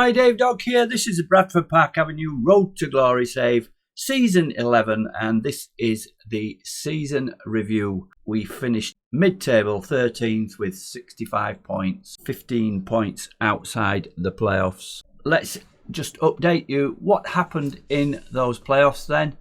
Hi, Dave Dog here. This is the Bradford Park Avenue Road to Glory save, Season 11, and this is the season review. We finished mid-table 13th with 65 points, 15 points outside the playoffs. Let's just update you what happened in those playoffs then.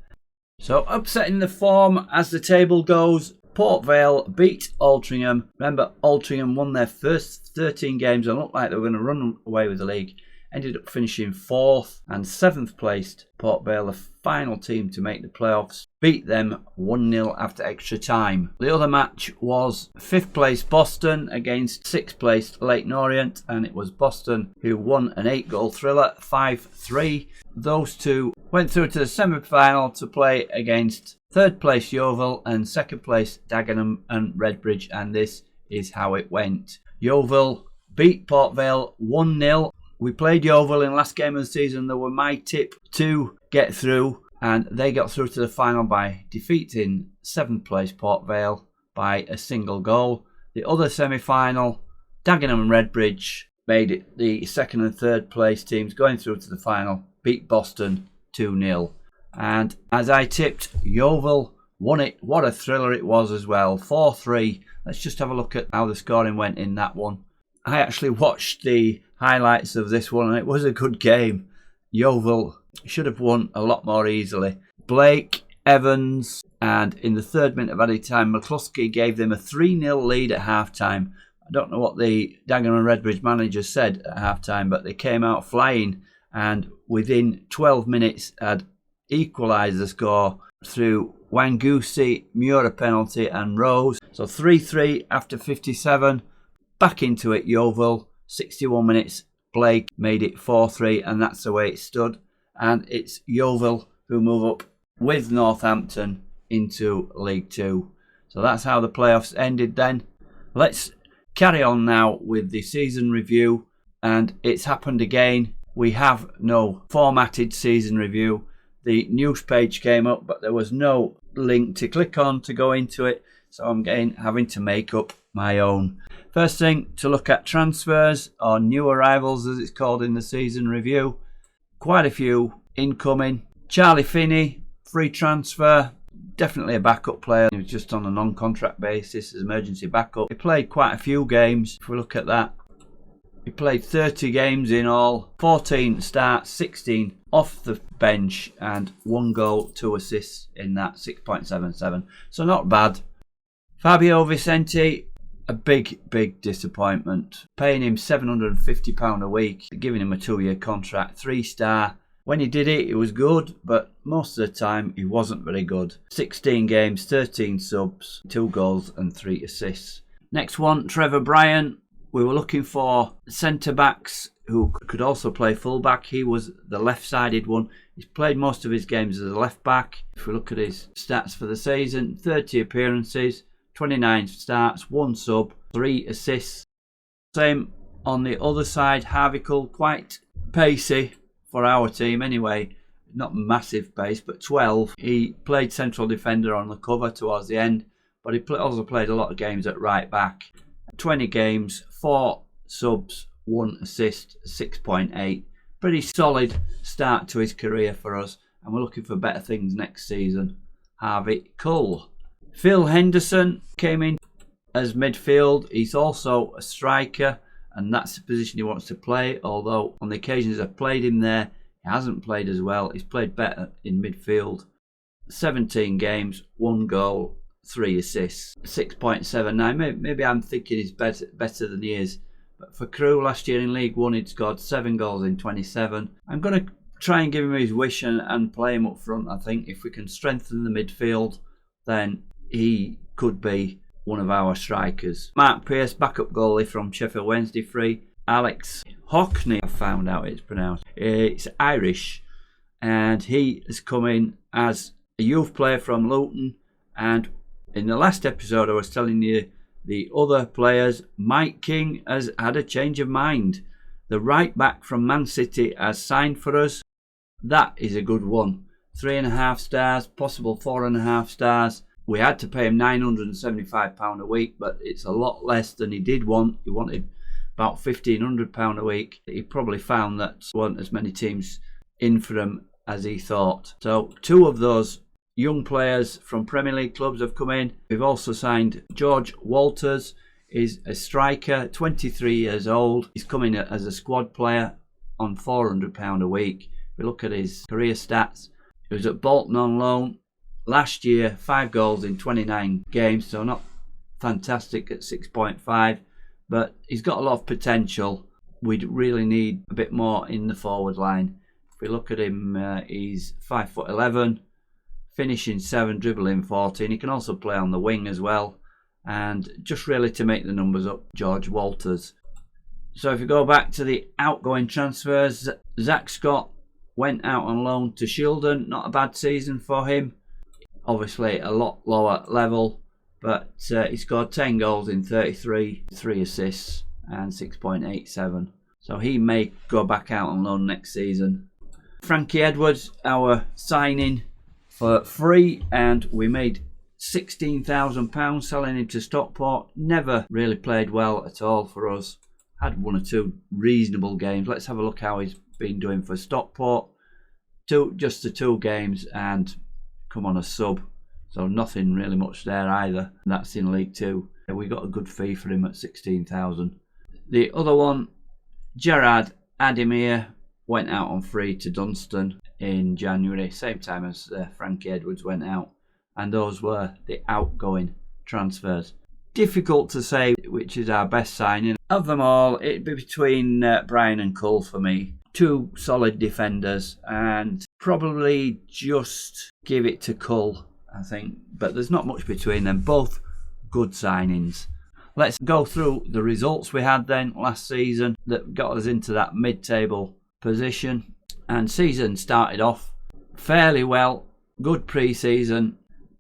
So, upsetting the form as the table goes, Port Vale beat Altrincham. Remember, Altrincham won their first 13 games and looked like they were going to run away with the league. Ended up finishing 4th and 7th placed. Port Vale, the final team to make the playoffs, beat them 1-0 after extra time. The other match was 5th place Boston against 6th placed Leyton Orient, and it was Boston who won an 8-goal thriller, 5-3. Those two went through to the semi-final to play against 3rd place Yeovil and 2nd place Dagenham and Redbridge, and this is how it went. Yeovil beat Port Vale 1-0. We played Yeovil in last game of the season. They were my tip to get through, and they got through to the final by defeating 7th place Port Vale by a single goal. The other semi-final, Dagenham and Redbridge, made it the 2nd and 3rd place teams going through to the final, beat Boston 2-0. And as I tipped, Yeovil won it. What a thriller it was as well, 4-3. Let's just have a look at how the scoring went in that one. I actually watched the highlights of this one and it was a good game. Yeovil should have won a lot more easily. Blake, Evans, and in the 3rd minute of added time, McCluskey gave them a 3-0 lead at half-time. I don't know what the Dagenham and Redbridge manager said at half-time, but they came out flying and within 12 minutes had equalised the score through Wangusi, Mura penalty and Rose. So 3-3 after 57. Back into it, Yeovil, 61 minutes, Blake made it 4-3, and that's the way it stood. And it's Yeovil who move up with Northampton into League 2. So that's how the playoffs ended then. Let's carry on now with the season review, and it's happened again. We have no formatted season review. The news page came up, but there was no link to click on to go into it, so I'm having to make up my own. First thing to look at, transfers or new arrivals as it's called in the season review. Quite a few incoming. Charlie Finney, free transfer, definitely a backup player. He was just on a non-contract basis as emergency backup. He played quite a few games. If we look at that, he played 30 games in all, 14 starts, 16 off the bench, and 1 goal, 2 assists in that, 6.77. So not bad. Fabio Vicente, a big disappointment. Paying him £750 a week, giving him a 2-year contract, 3-star. When he did it, it was good, but most of the time he wasn't very good. 16 games, 13 subs, 2 goals and 3 assists. Next one, Trevor Bryan. We were looking for centre-backs who could also play full-back. He was the left-sided one. He's played most of his games as a left-back. If we look at his stats for the season, 30 appearances, 29 starts, 1 sub, 3 assists. Same on the other side, Harvicle, quite pacey for our team anyway. Not massive pace, but 12. He played central defender on the cover towards the end, but he also played a lot of games at right back. 20 games, 4 subs, 1 assist, 6.8. Pretty solid start to his career for us, and we're looking for better things next season. Harvicle. Phil Henderson came in as midfield. He's also a striker, and that's the position he wants to play, although on the occasions I've played him there, he hasn't played as well. He's played better in midfield. 17 games, 1 goal, 3 assists, 6.79. Maybe I'm thinking he's better than he is. But for Crewe last year in League 1, he'd scored 7 goals in 27. I'm going to try and give him his wish and play him up front, I think. If we can strengthen the midfield, then he could be one of our strikers. Mark Pearce, backup goalie from Sheffield Wednesday, free. Alex Hockney, I found out it's pronounced. It's Irish, and he has come in as a youth player from Luton. And in the last episode, I was telling you the other players. Mike King has had a change of mind. The right back from Man City has signed for us. That is a good one. 3.5 stars, possible 4.5 stars. We had to pay him £975 a week, but it's a lot less than he did want. He wanted about £1,500 a week. He probably found that there weren't as many teams in for him as he thought. So 2 of those young players from Premier League clubs have come in. We've also signed George Walters. He's a striker, 23 years old. He's coming as a squad player on £400 a week. If we look at his career stats, he was at Bolton on loan. Last year, 5 goals in 29 games, so not fantastic at 6.5, but he's got a lot of potential. We'd really need a bit more in the forward line. If we look at him, he's 5'11", finishing 7, dribbling 14. He can also play on the wing as well, and just really to make the numbers up, George Walters. So if you go back to the outgoing transfers, Zach Scott went out on loan to Shildon. Not a bad season for him. Obviously a lot lower level, but he scored 10 goals in 33, 3 assists and 6.87. So he may go back out on loan next season. Frankie Edwards, our signing for free, and we made £16,000 selling him to Stockport. Never really played well at all for us. Had 1 or 2 reasonable games. Let's have a look how he's been doing for Stockport. Just the 2 games and come on a sub. So nothing really much there either. And that's in League 2. We got a good fee for him at 16,000. The other one, Gerard Ademir, went out on free to Dunstan in January, same time as Frankie Edwards went out. And those were the outgoing transfers. Difficult to say which is our best signing. Of them all, it'd be between Brian and Cull for me. 2 solid defenders, and probably just give it to Cull, I think. But there's not much between them. Both good signings. Let's go through the results we had then last season that got us into that mid-table position. And season started off fairly well. Good pre-season.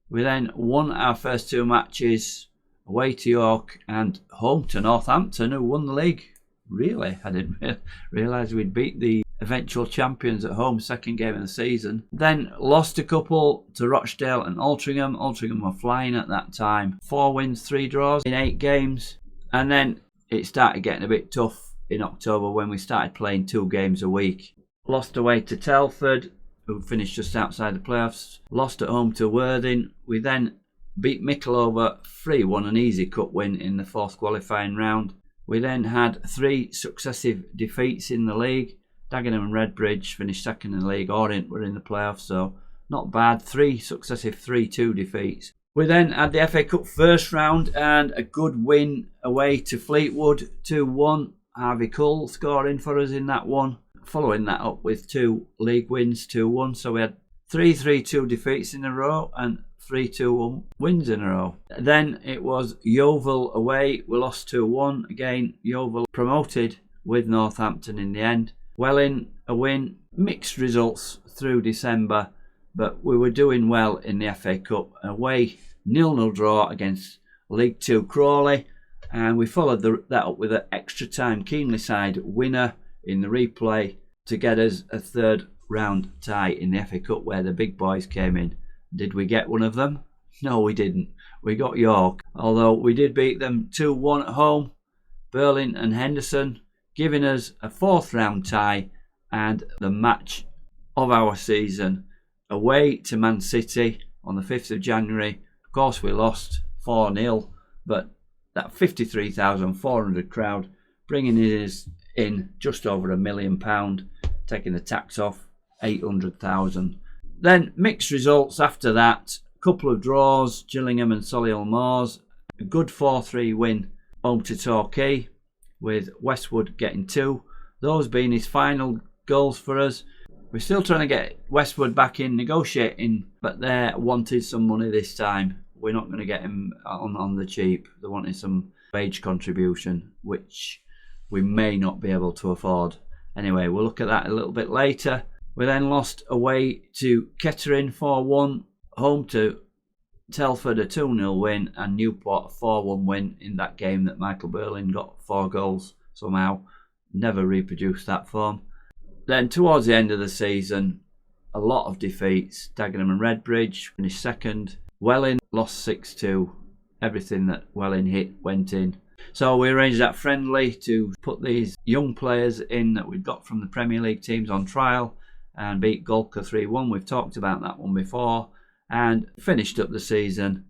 We then won our first 2 matches away to York and home to Northampton, who won the league. Really, I didn't realise we'd beat the eventual champions at home, second game of the season. Then lost a couple to Rochdale and Altrincham. Altrincham were flying at that time. 4 wins, 3 draws in 8 games. And then it started getting a bit tough in October when we started playing 2 games a week. Lost away to Telford, who finished just outside the playoffs. Lost at home to Worthing. We then beat Mickleover 3-1, an easy cup win in the 4th qualifying round. We then had 3 successive defeats in the league. Dagenham and Redbridge finished second in the league. Orient were in the playoffs, so not bad. 3 successive 3-2 defeats. We then had the FA Cup first round and a good win away to Fleetwood, 2-1. Harvey Cull scoring for us in that one. Following that up with 2 league wins, 2-1. So we had 3 3-2 defeats in a row and 3-2 wins in a row. Then it was Yeovil away. We lost 2-1. Again, Yeovil promoted with Northampton in the end. Welling a win. Mixed results through December, but we were doing well in the FA Cup. Away 0-0 draw against League 2 Crawley, and we followed that up with an extra time Keenly side winner in the replay to get us a 3rd round tie in the FA Cup where the big boys came in. Did we get one of them? No, we didn't. We got York, although we did beat them 2-1 at home. Berlin and Henderson giving us a 4th round tie and the match of our season away to Man City on the 5th of January. Of course we lost 4-0, but that 53,400 crowd bringing us in just over £1 million, taking the tax off 800,000. Then mixed results after that. A couple of draws, Gillingham and Solihull Moors. A good 4-3 win home to Torquay, with Westwood getting 2. Those being his final goals for us. We're still trying to get Westwood back in negotiating, but they wanted some money this time. We're not going to get him on the cheap. They wanted some wage contribution, which we may not be able to afford. Anyway, we'll look at that a little bit later. We then lost away to Kettering 4-1, home to Telford a 2-0 win, and Newport a 4-1 win in that game that Michael Berlin got 4 goals somehow. Never reproduced that form. Then towards the end of the season, a lot of defeats. Dagenham and Redbridge finished second. Welling lost 6-2. Everything that Welling hit went in. So we arranged that friendly to put these young players in that we'd got from the Premier League teams on trial and beat Golka 3-1. We've talked about that one before, and finished up the season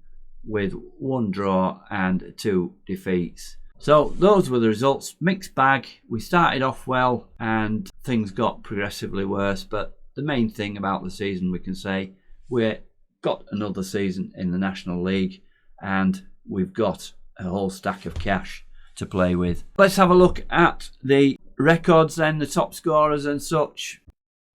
with 1 draw and 2 defeats. So those were the results. Mixed bag. We started off well and things got progressively worse, but the main thing about the season, we can say, we got another season in the National League and we've got a whole stack of cash to play with. Let's have a look at the records then, the top scorers and such.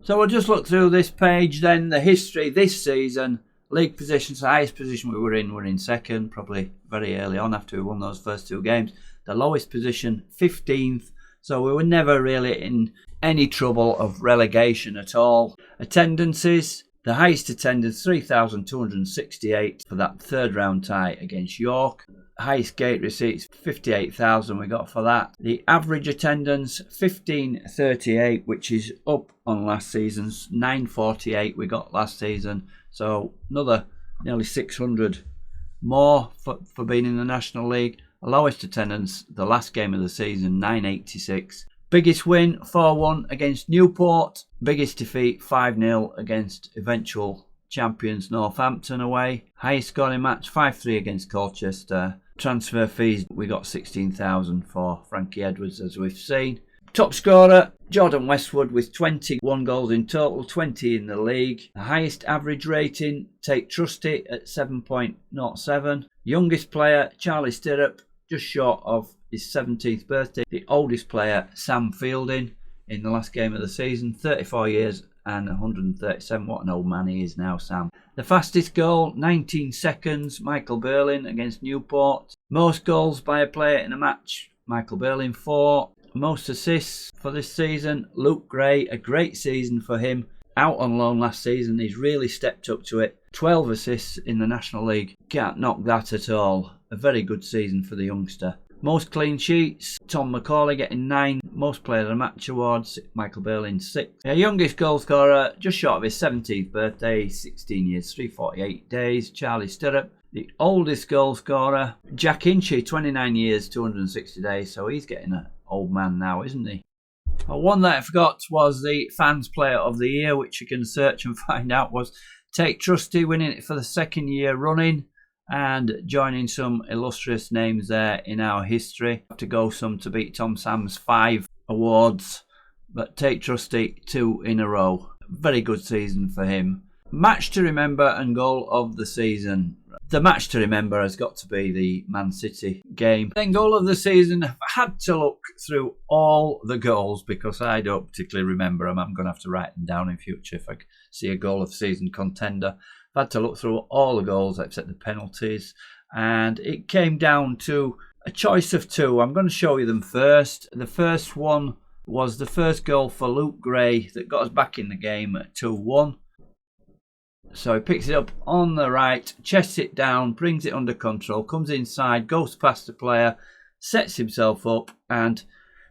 So we'll just look through this page then, the history this season. League positions, the highest position we were in second, probably very early on after we won those first 2 games. The lowest position, 15th, so we were never really in any trouble of relegation at all. Attendances, the highest attendance, 3,268 for that 3rd round tie against York. Highest gate receipts, 58,000 we got for that. The average attendance, 1,538, which is up on last season's 948 we got last season. So another nearly 600 more for being in the National League. Lowest attendance, the last game of the season, 986. Biggest win, 4-1 against Newport. Biggest defeat, 5-0 against eventual champions Northampton away. Highest scoring match, 5-3 against Colchester. Transfer fees, we got 16,000 for Frankie Edwards, as we've seen. Top scorer, Jordan Westwood with 21 goals in total, 20 in the league. The highest average rating, Tate Trusty at 7.07. Youngest player, Charlie Stirrup, just short of his 17th birthday. The oldest player, Sam Fielding, in the last game of the season, 34 years and 137. What an old man he is now, Sam. The fastest goal, 19 seconds, Michael Berlin against Newport. Most goals by a player in a match, Michael Berlin, 4. Most assists for this season, Luke Gray, a great season for him. Out on loan last season, he's really stepped up to it. 12 assists in the National League, can't knock that at all. A very good season for the youngster. Most clean sheets, Tom McCauley getting 9. Most player of the match awards, Michael Berlin 6. Youngest goal scorer, just short of his 17th birthday, 16 years, 348 days, Charlie Stirrup. The oldest goal scorer, Jack Inchy, 29 years, 260 days, so he's getting an old man now, isn't he? One that I forgot was the Fans Player of the Year, which you can search and find out, was Tate Trusty, winning it for the 2nd year running and joining some illustrious names there in our history. Have to go some to beat Tom Sam's 5 awards, but Tate Trusty 2 in a row. Very good season for him. Match to remember and goal of the season. The match to remember has got to be the Man City game. Then goal of the season, I've had to look through all the goals because I don't particularly remember them. I'm going to have to write them down in future if I see a goal of the season contender. I've had to look through all the goals except the penalties, and it came down to a choice of 2. I'm going to show you them first. The first one was the first goal for Luke Gray that got us back in the game at 2-1. So he picks it up on the right, chests it down, brings it under control, comes inside, goes past the player, sets himself up, and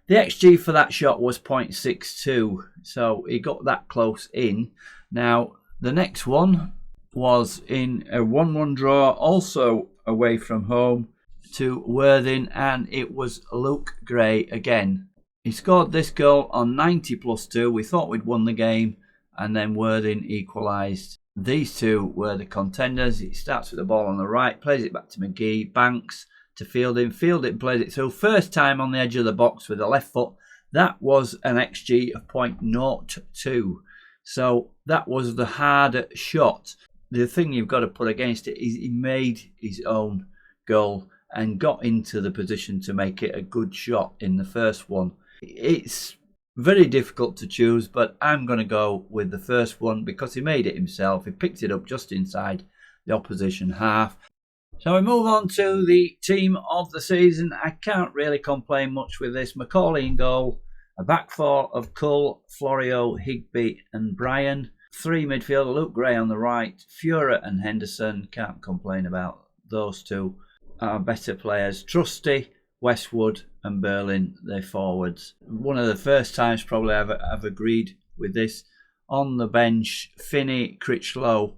the XG for that shot was 0.62. So he got that close in. Now, the next one was in a 1-1 draw, also away from home to Worthing, and it was Luke Gray again. He scored this goal on 90+2. We thought we'd won the game, and then Worthing equalised. These two were the contenders. He starts with the ball on the right, plays it back to McGee, Banks to Fielding. Fielding plays it through. First time on the edge of the box with the left foot. That was an XG of 0.02. So that was the hard shot. The thing you've got to put against it is he made his own goal and got into the position to make it a good shot in the first one. It's very difficult to choose, but I'm going to go with the first one because he made it himself. He picked it up just inside the opposition half. So we move on to the team of the season. I can't really complain much with this. Macaulay in goal, a back four of Cull, Florio, Higby and Bryan. 3 midfielder, Luke Gray on the right, Fura and Henderson. Can't complain about those two. Are better players. Trusty, Westwood and Berlin, they're forwards. One of the first times probably I've agreed with this. On the bench, Finney, Critchlow,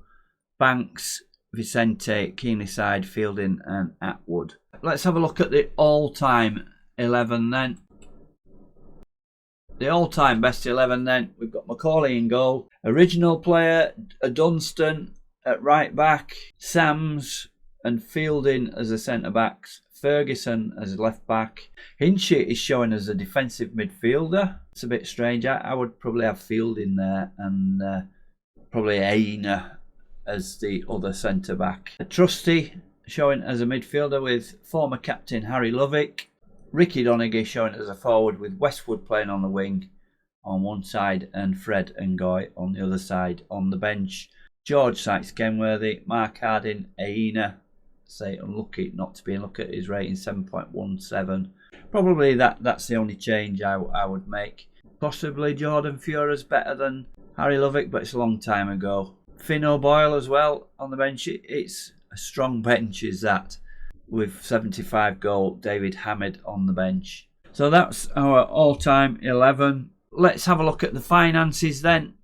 Banks, Vicente, Keenlyside, Fielding and Atwood. Let's have a look at the all-time 11 then. The all-time best 11 then. We've got Macaulay in goal. Original player, Dunstan at right back. Sams and Fielding as the centre-backs. Ferguson as a left back. Hinchy is showing as a defensive midfielder. It's a bit strange. I would probably have Fielding there and probably Aina as the other centre-back. Trusty showing as a midfielder with former captain Harry Lovick. Ricky Donaghy showing as a forward with Westwood playing on the wing on one side and Fred Ngoy on the other side on the bench. George Sykes-Kenworthy, Mark Harding, Aina. Say unlucky not to be in. Look at his rating, 7.17. Probably that's the only change I would make. Possibly Jordan Fura's better than Harry Lovick, but it's a long time ago. Finn O'Boyle as well on the bench. It's a strong bench, is that, with 75 goal. David Hammond on the bench. So that's our all-time 11. Let's have a look at the finances then.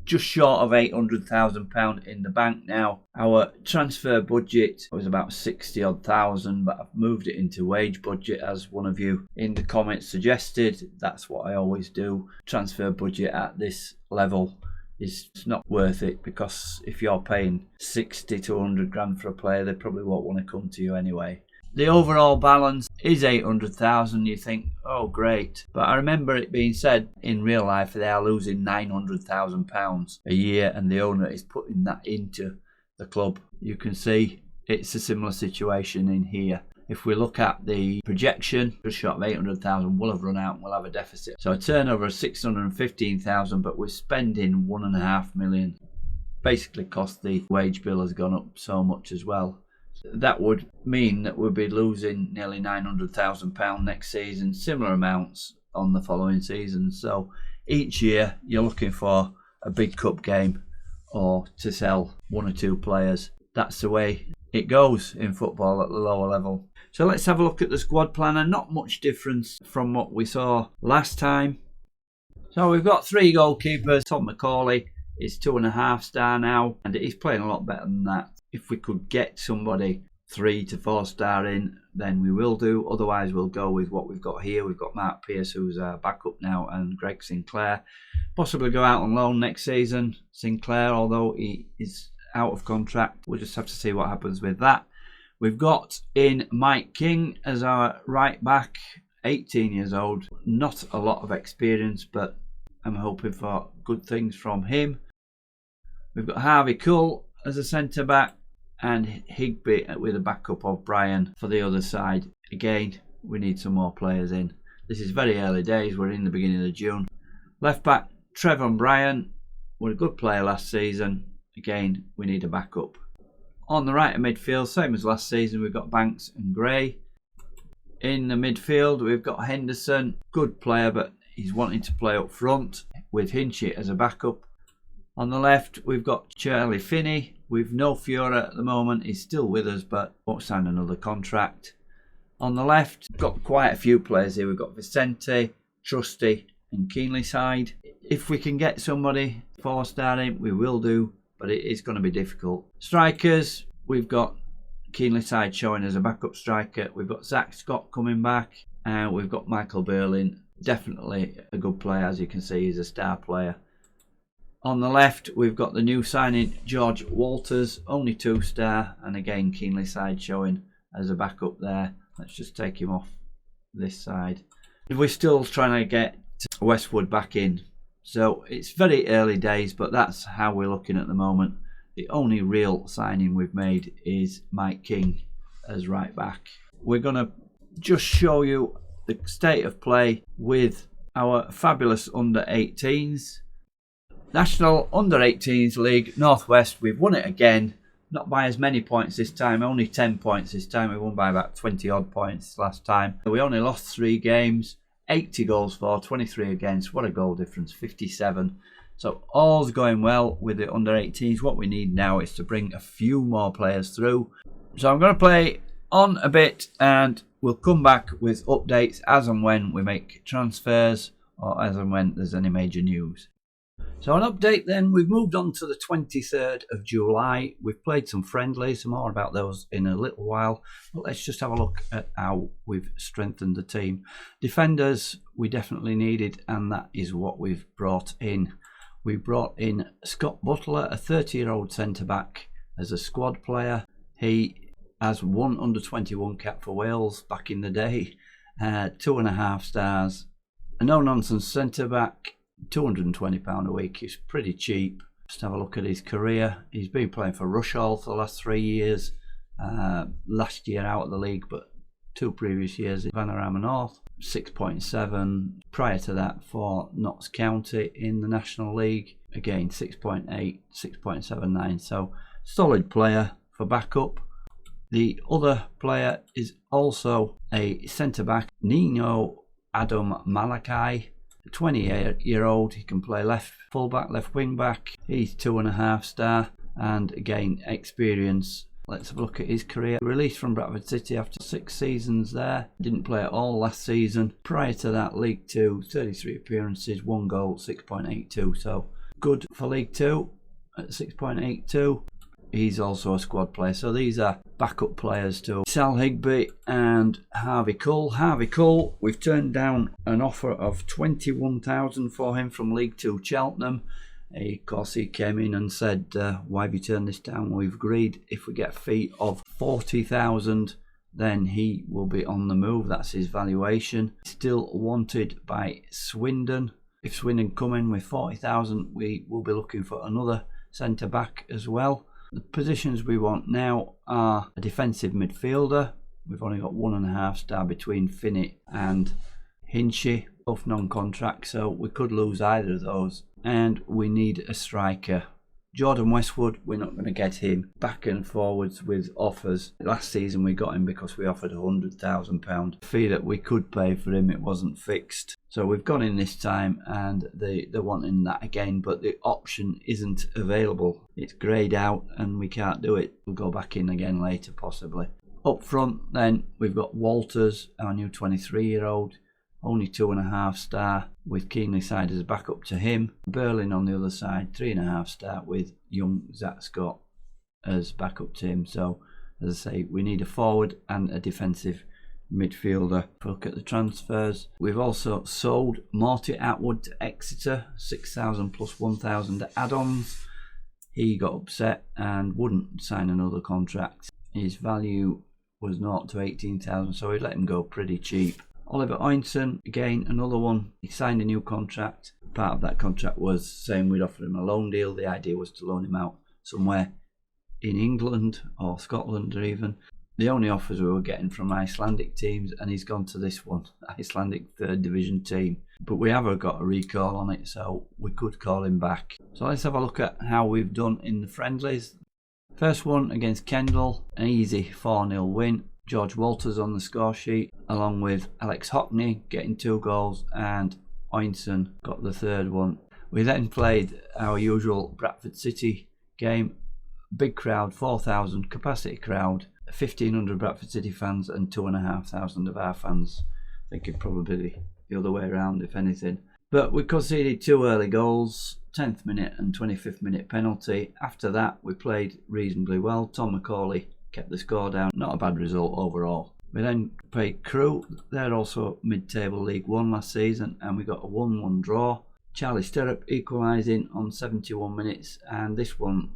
Just short of £800,000 in the bank now. Our transfer budget was about 60 odd thousand, but I've moved it into wage budget as one of you in the comments suggested. That's what I always do. Transfer budget at this level is not worth it, because if you're paying 60 to 100 grand for a player, they probably won't want to come to you anyway. The overall balance is 800,000. You think, oh great, but I remember it being said in real life they are losing £900,000 a year, and the owner is putting that into the club. You can see it's a similar situation in here. If we look at the projection, just short of 800,000 will have run out and we'll have a deficit. So a turnover of 615,000, but we're spending 1.5 million. Basically, cost the wage bill has gone up so much as well. That would mean that we'll be losing nearly £900,000 next season, similar amounts on the following season. So each year you're looking for a big cup game or to sell one or two players. That's the way it goes in football at the lower level. So let's have a look at the squad planner. Not much difference from what we saw last time. So we've got 3 goalkeepers. Tom Macaulay is 2.5 star now, and he's playing a lot better than that. If we could get somebody 3 to 4 star in, then we will do. Otherwise, we'll go with what we've got here. We've got Mark Pearce, who's our backup now, and Greg Sinclair. Possibly go out on loan next season. Sinclair, although he is out of contract, we'll just have to see what happens with that. We've got in Mike King as our right back, 18 years old. Not a lot of experience, but I'm hoping for good things from him. We've got Harvey Cull as a centre back, and Higby with a backup of Brian for the other side. Again, we need some more players in. This is very early days. We're in the beginning of June. Left back, Trevor Bryan was a good player last season. Again, we need a backup. On the right of midfield, same as last season, we've got Banks and Gray. In the midfield, we've got Henderson, good player, but he's wanting to play up front with Hinchy as a backup. On the left, we've got Charlie Finney. We've no Fiora at the moment. He's still with us, but won't sign another contract. On the left, we've got quite a few players here. We've got Vicente, Trusty, and Keenly side. If we can get somebody 4 star in, we will do, but it is going to be difficult. Strikers, we've got Keenly side showing as a backup striker. We've got Zach Scott coming back, and we've got Michael Berlin. Definitely a good player, as you can see, he's a star player. On the left, we've got the new signing, George Walters, only 2 star, and again, Keenly side showing as a backup there. Let's just take him off this side. We're still trying to get Westwood back in. So it's very early days, but that's how we're looking at the moment. The only real signing we've made is Mike King as right back. We're going to just show you the state of play with our fabulous under-18s. National Under-18s League Northwest, we've won it again. Not by as many points this time, only 10 points this time. We won by about 20 odd points last time. We only lost 3 games, 80 goals for, 23 against. What a goal difference, 57. So all's going well with the under-18s. What we need now is to bring a few more players through. So I'm going to play on a bit, and we'll come back with updates as and when we make transfers or as and when there's any major news. So an update then, we've moved on to the 23rd of July. We've played some friendlies, more about those in a little while. But let's just have a look at how we've strengthened the team. Defenders we definitely needed, and that is what we've brought in. We brought in Scott Butler, a 30-year-old centre-back, as a squad player. He has won under-21 cap for Wales back in the day. 2.5 stars. A no-nonsense centre-back. £220 a week. He's pretty cheap. Just have a look at his career. He's been playing for Rushall for the last 3 years. Last year out of the league, but 2 previous years in Vanarama North. 6.7. Prior to that for Notts County in the National League. Again 6.8, 6.79. So solid player for backup. The other player is also a centre-back, Nino Adam Malachi. 20-year-old, he can play left fullback, left wing back. He's 2.5 star, and again experience. Let's have a look at his career. Released from Bradford City after 6 seasons there. Didn't play at all last season. Prior to that, League 2, 33 appearances, 1 goal, 6.82. So good for League 2 at 6.82. He's also a squad player. So these are backup players to Sal Higby and Harvey Cull. Harvey Cull, we've turned down an offer of $21,000 for him from League 2 Cheltenham. Of course, he came in and said, why have you turned this down? We've agreed if we get a fee of $40,000, then he will be on the move. That's his valuation. Still wanted by Swindon. If Swindon come in with $40,000, we will be looking for another centre-back as well. The positions we want now are a defensive midfielder. We've only got 1.5 star between Finney and Hinchy, both non-contract, so we could lose either of those. And we need a striker. Jordan Westwood, we're not going to get him back and forwards with offers. Last season we got him because we offered £100,000 fee that we could pay for him. It wasn't fixed. So we've gone in this time and they're wanting that again, but the option isn't available. It's greyed out and we can't do it. We'll go back in again later possibly. Up front then we've got Walters, our new 23-year-old. Only 2.5 star with Keenly side as a backup to him. Berlin on the other side, 3.5 star with young Zach Scott as backup to him. So as I say, we need a forward and a defensive midfielder. If we look at the transfers, we've also sold Morty Atwood to Exeter, 6,000 plus 1,000 add-ons. He got upset and wouldn't sign another contract. His value was 0 to 18,000, so we let him go pretty cheap. Oliver Oinson, again another one. He signed a new contract. Part of that contract was saying we'd offer him a loan deal. The idea was to loan him out somewhere in England or Scotland or even. The only offers we were getting from Icelandic teams, and he's gone to this one, Icelandic 3rd Division team. But we have got a recall on it, so we could call him back. So let's have a look at how we've done in the friendlies. First one against Kendal, an easy 4-0 win. George Walters on the score sheet, along with Alex Hockney getting 2 goals, and Oinson got the 3rd one. We then played our usual Bradford City game. Big crowd, 4,000 capacity crowd, 1,500 Bradford City fans and 2,500 of our fans. I think it'd probably be the other way around if anything. But we conceded 2 early goals, 10th minute and 25th minute penalty. After that we played reasonably well. Tom McCauley kept the score down. Not a bad result overall. We then played Crewe. They're also mid-table League 1 last season, and we got a 1-1 draw. Charlie Stirrup equalising on 71 minutes, and this one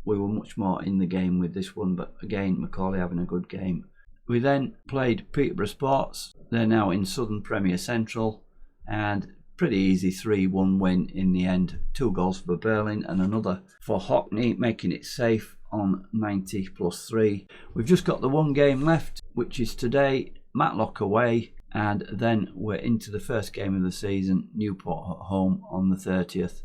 we were much more in the game with this one, but again McCauley having a good game. We then played Peterborough Sports. They're now in Southern Premier Central, and pretty easy 3-1 win in the end. 2 goals for Berlin and another for Hockney, making it safe on 90 plus 3. We've just got the 1 game left, which is today, Matlock away, and then we're into the first game of the season, Newport at home on the 30th.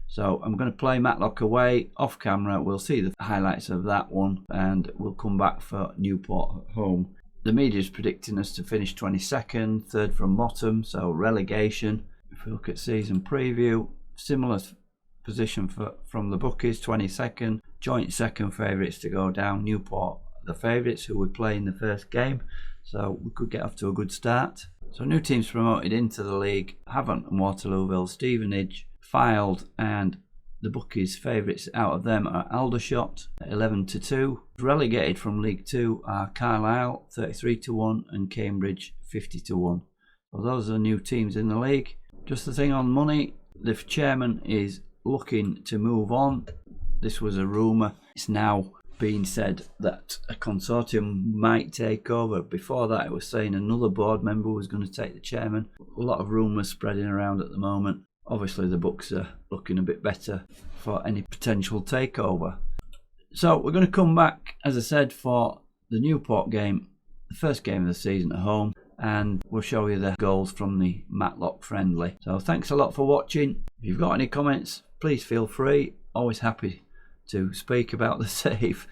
So I'm going to play Matlock away off camera. We'll see the highlights of that one and we'll come back for Newport at home. The media is predicting us to finish 22nd, 3rd from bottom, so relegation. If we look at season preview, similar position from the bookies, 22nd, joint 2nd favourites to go down. Newport the favourites who we play in the first game, so we could get off to a good start. So new teams promoted into the league: Havant and Waterlooville, Stevenage, filed, and the bookies' favourites out of them are Aldershot at 11-2. Relegated from League Two are Carlisle 33-1 and Cambridge 50-1. So those are the new teams in the league. Just the thing on money, the chairman is looking to move on. This was a rumour. It's now being said that a consortium might take over. Before that, it was saying another board member was going to take the chairman. A lot of rumours spreading around at the moment. Obviously, the books are looking a bit better for any potential takeover. So we're going to come back, as I said, for the Newport game, the first game of the season at home, and we'll show you the goals from the Matlock friendly. So thanks a lot for watching. If you've got any comments, please feel free. Always happy to speak about the save.